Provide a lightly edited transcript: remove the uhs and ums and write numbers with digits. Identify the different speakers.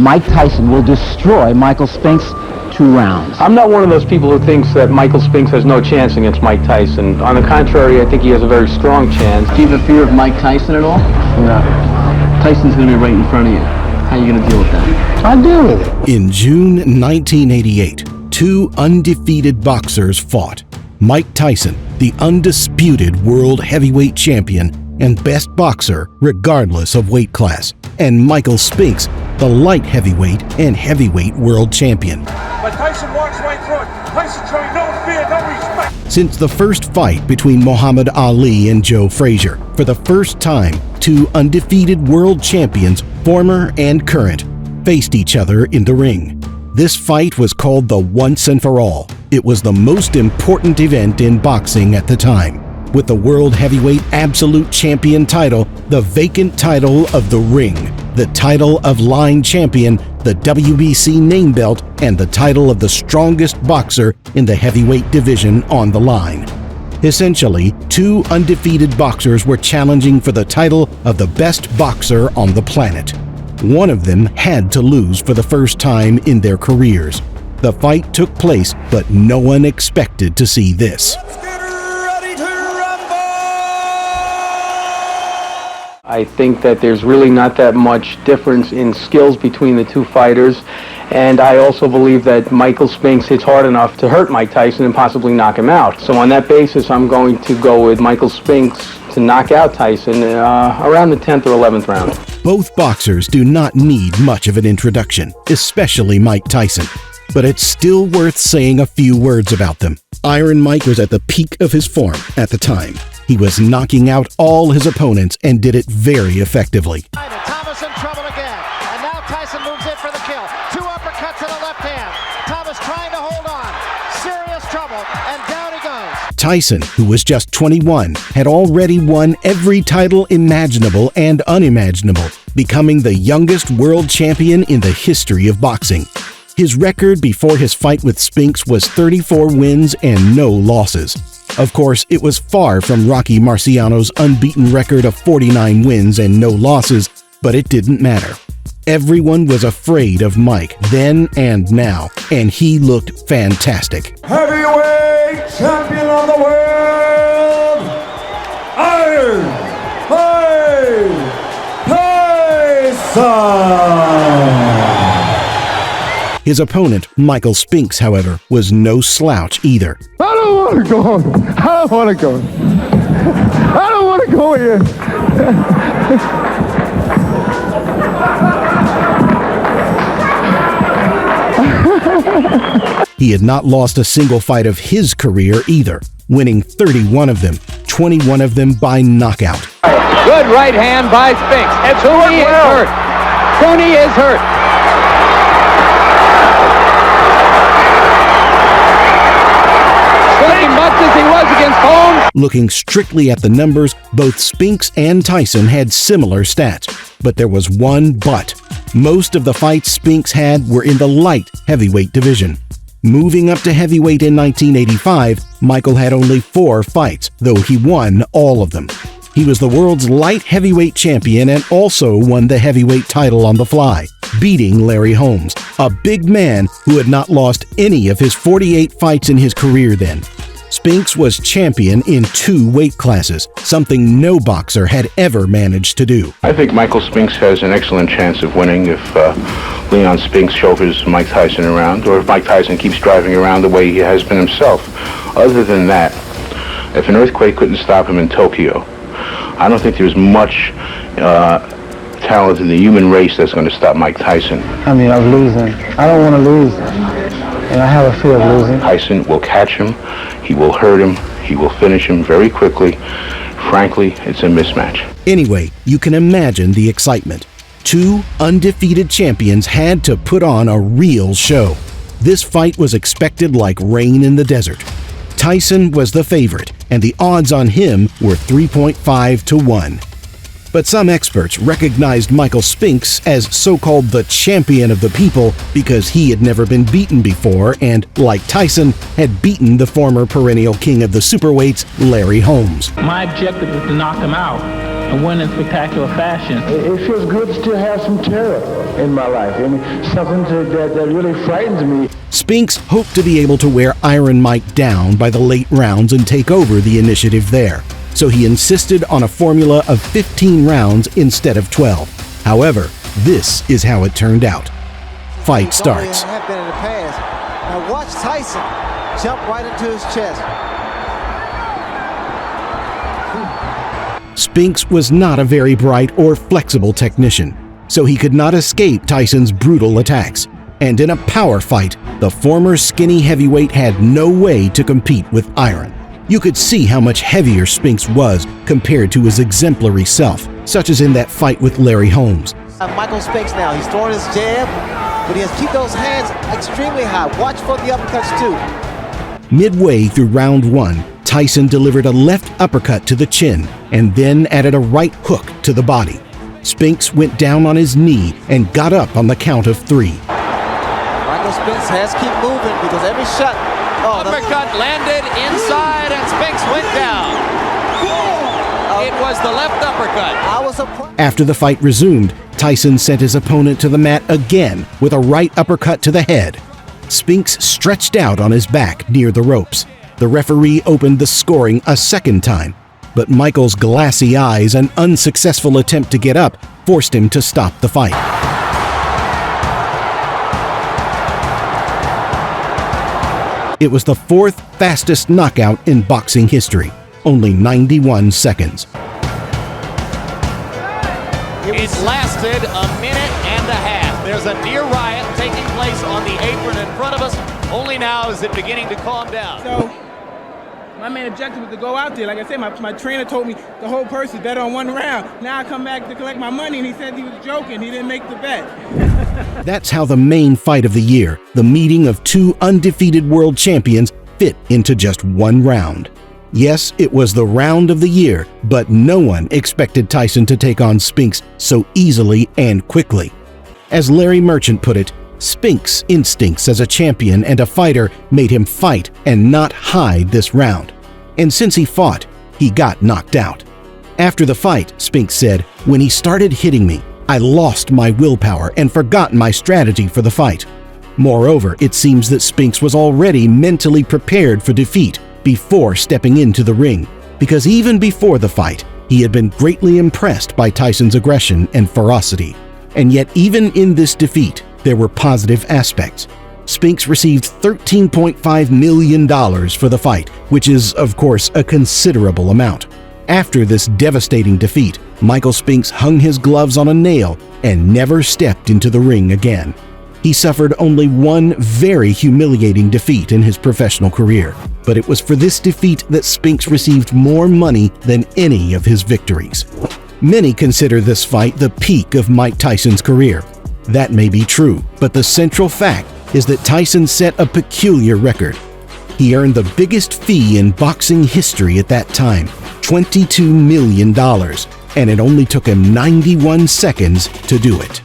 Speaker 1: Mike Tyson will destroy Michael Spinks 2 rounds.
Speaker 2: I'm not one of those people who thinks that Michael Spinks has no chance against Mike Tyson. On the contrary, I think he has a very strong chance.
Speaker 3: Do you have a fear of Mike Tyson at all?
Speaker 2: No.
Speaker 3: Tyson's going to be right in front of you. How are you going to deal with that?
Speaker 1: I'll deal with it.
Speaker 4: In June 1988, 2 undefeated boxers fought. Mike Tyson, the undisputed world heavyweight champion and best boxer regardless of weight class, and Michael Spinks, the light heavyweight and heavyweight world champion.
Speaker 5: But Tyson walks right through it. Tyson showing no fear, no respect.
Speaker 4: Since the first fight between Muhammad Ali and Joe Frazier, for the first time, 2 undefeated world champions, former and current, faced each other in the ring. This fight was called the Once and For All. It was the most important event in boxing at the time, with the World Heavyweight Absolute Champion title, the vacant title of the ring, the title of line champion, the WBC name belt, and the title of the strongest boxer in the heavyweight division on the line. Essentially, 2 undefeated boxers were challenging for the title of the best boxer on the planet. One of them had to lose for the first time in their careers. The fight took place, but no one expected to see this.
Speaker 2: I think that there's really not that much difference in skills between the 2 fighters, and I also believe that Michael Spinks hits hard enough to hurt Mike Tyson and possibly knock him out. So on that basis, I'm going to go with Michael Spinks to knock out Tyson around the 10th or 11th round.
Speaker 4: Both boxers do not need much of an introduction, especially Mike Tyson. But it's still worth saying a few words about them. Iron Mike was at the peak of his form at the time. He was knocking out all his opponents and did it very effectively.
Speaker 6: Thomas in trouble again, and now Tyson moves in for the kill. 2 uppercuts in the left hand. Thomas trying to hold on. Serious trouble, and down he goes.
Speaker 4: Tyson, who was just 21, had already won every title imaginable and unimaginable, becoming the youngest world champion in the history of boxing. His record before his fight with Spinks was 34 wins and no losses. Of course, it was far from Rocky Marciano's unbeaten record of 49 wins and no losses, but it didn't matter. Everyone was afraid of Mike then and now, and he looked fantastic.
Speaker 5: Heavyweight champion of the world, Iron Mike Tyson.
Speaker 4: His opponent, Michael Spinks, however, was no slouch either.
Speaker 7: I don't want to go. I don't want to go. I don't want to go here.
Speaker 4: He had not lost a single fight of his career either, winning 31 of them, 21 of them by knockout.
Speaker 8: Good right hand by Spinks. And Cooney is hurt. Cooney is hurt. Much as he was against Holmes.
Speaker 4: Looking strictly at the numbers, both Spinks and Tyson had similar stats, but there was one but. Most of the fights Spinks had were in the light heavyweight division. Moving up to heavyweight in 1985, Michael had only 4 fights, though he won all of them. He was the world's light heavyweight champion and also won the heavyweight title on the fly, beating Larry Holmes, a big man who had not lost any of his 48 fights in his career then. Spinks was champion in 2 weight classes, something no boxer had ever managed to do.
Speaker 9: I think Michael Spinks has an excellent chance of winning if Leon Spinks chauffeurs Mike Tyson around, or if Mike Tyson keeps driving around the way he has been himself. Other than that, if an earthquake couldn't stop him in Tokyo, I don't think there's much talent in the human race that's going to stop Mike Tyson.
Speaker 1: I mean, I'm losing. I don't want to lose. And I have a fear of losing.
Speaker 9: Tyson will catch him, he will hurt him, he will finish him very quickly. Frankly, it's a mismatch.
Speaker 4: Anyway, you can imagine the excitement. 2 undefeated champions had to put on a real show. This fight was expected like rain in the desert. Tyson was the favorite, and the odds on him were 3.5 to 1. But some experts recognized Michael Spinks as so-called the champion of the people because he had never been beaten before and, like Tyson, had beaten the former perennial king of the superweights, Larry Holmes.
Speaker 10: My objective is to knock him out. and win in spectacular fashion.
Speaker 1: It feels good to still have some terror in my life. I mean, something that really frightens me.
Speaker 4: Spinks hoped to be able to wear Iron Mike down by the late rounds and take over the initiative there. So he insisted on a formula of 15 rounds instead of 12. However, this is how it turned out. Fight starts.
Speaker 6: Have been in the past. Now watch Tyson jump right into his chest.
Speaker 4: Spinks was not a very bright or flexible technician, so he could not escape Tyson's brutal attacks. And in a power fight, the former skinny heavyweight had no way to compete with Iron. You could see how much heavier Spinks was compared to his exemplary self, such as in that fight with Larry Holmes.
Speaker 6: Michael Spinks now, he's throwing his jab, but he has to keep those hands extremely high. Watch for the uppercuts too.
Speaker 4: Midway through round 1, Tyson delivered a left uppercut to the chin and then added a right hook to the body. Spinks went down on his knee and got up on the count of 3.
Speaker 6: Michael Spinks has to keep moving because every shot...
Speaker 8: Uppercut landed inside and Spinks went down. It was the left uppercut.
Speaker 4: After the fight resumed, Tyson sent his opponent to the mat again with a right uppercut to the head. Spinks stretched out on his back near the ropes. The referee opened the scoring a second time, but Michael's glassy eyes and unsuccessful attempt to get up forced him to stop the fight. It was the 4th fastest knockout in boxing history, only 91 seconds.
Speaker 8: It lasted a minute and a half. There's a near riot taking place on the apron in front of us. Only now is it beginning to calm down.
Speaker 11: So, my main objective was to go out there. Like I said, my trainer told me the whole purse is bet on 1 round. Now I come back to collect my money, and he said he was joking. He didn't make the bet.
Speaker 4: That's how the main fight of the year, the meeting of 2 undefeated world champions, fit into just 1 round. Yes, it was the round of the year, but no one expected Tyson to take on Spinks so easily and quickly. As Larry Merchant put it, Spinks' instincts as a champion and a fighter made him fight and not hide this round. And since he fought, he got knocked out. After the fight, Spinks said, "When he started hitting me, I lost my willpower and forgot my strategy for the fight." Moreover, it seems that Spinks was already mentally prepared for defeat before stepping into the ring, because even before the fight, he had been greatly impressed by Tyson's aggression and ferocity. And yet, even in this defeat, there were positive aspects. Spinks received $13.5 million for the fight, which is, of course, a considerable amount. After this devastating defeat, Michael Spinks hung his gloves on a nail and never stepped into the ring again. He suffered only one very humiliating defeat in his professional career, but it was for this defeat that Spinks received more money than any of his victories. Many consider this fight the peak of Mike Tyson's career. That may be true, but the central fact is that Tyson set a peculiar record. He earned the biggest fee in boxing history at that time, $22 million, and it only took him 91 seconds to do it.